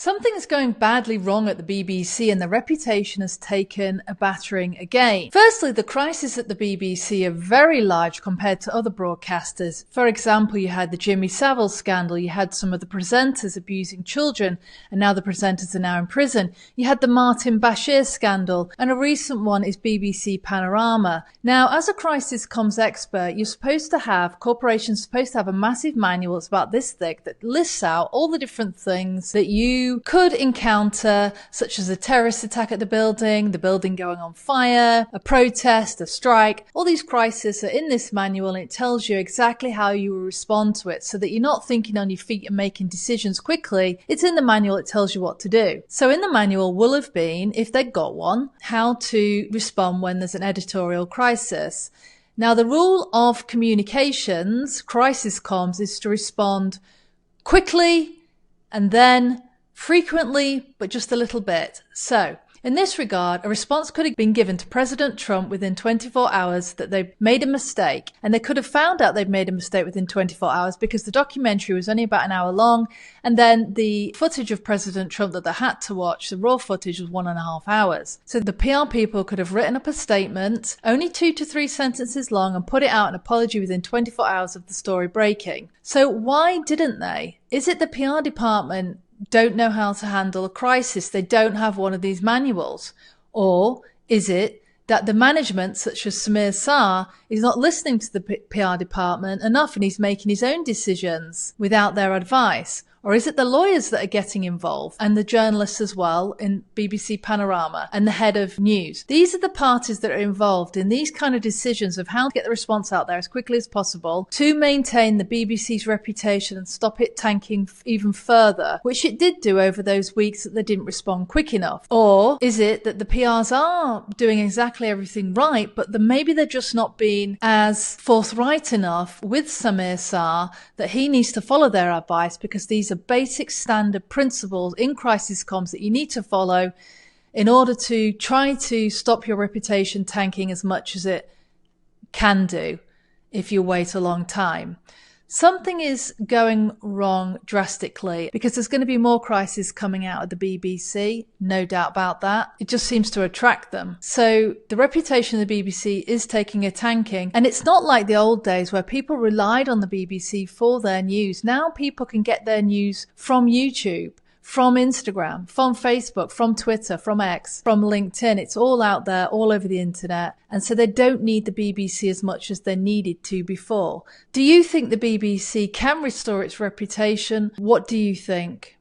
Something is going badly wrong at the BBC and the reputation has taken a battering again. Firstly, the crisis at the BBC are very large compared to other broadcasters. For example, you had the Jimmy Savile scandal, you had some of the presenters abusing children, and now the presenters are now in prison. You had the Martin Bashir scandal, and a recent one is BBC Panorama. Now, as a crisis comms expert, corporations are supposed to have a massive manual that's about this thick that lists out all the different things that you could encounter, such as a terrorist attack at the building going on fire, a protest, a strike. All these crises are in this manual and it tells you exactly how you will respond to it so that you're not thinking on your feet and making decisions quickly. It's in the manual, it tells you what to do. So in the manual will have been, if they've got one, how to respond when there's an editorial crisis. Now, the rule of communications, crisis comms, is to respond quickly and then frequently, but just a little bit. So, in this regard, a response could have been given to President Trump within 24 hours that they made a mistake, and they could have found out they'd made a mistake within 24 hours because the documentary was only about an hour long, and then the footage of President Trump that they had to watch, the raw footage, was 1.5 hours. So the PR people could have written up a statement, only 2 to 3 sentences long, and put it out an apology within 24 hours of the story breaking. So why didn't they? Is it the PR department don't know how to handle a crisis? They don't have one of these manuals? Or is it that the management, such as Samir Sarr, is not listening to the PR department enough and he's making his own decisions without their advice? Or is it the lawyers that are getting involved and the journalists as well in BBC Panorama and the head of news? These are the parties that are involved in these kind of decisions of how to get the response out there as quickly as possible to maintain the BBC's reputation and stop it tanking even further, which it did do over those weeks that they didn't respond quick enough. Or is it that the PRs are doing exactly everything right, but maybe they're just not being as forthright enough with Samir Sarr that he needs to follow their advice, because these are basic standard principles in crisis comms that you need to follow in order to try to stop your reputation tanking as much as it can do if you wait a long time. Something is going wrong drastically because there's going to be more crises coming out of the BBC, no doubt about that. It just seems to attract them. So the reputation of the BBC is taking a tanking, and it's not like the old days where people relied on the BBC for their news. Now people can get their news from YouTube, from Instagram, from Facebook, from Twitter, from X, from LinkedIn. It's all out there, all over the internet. And so they don't need the BBC as much as they needed to before. Do you think the BBC can restore its reputation? What do you think?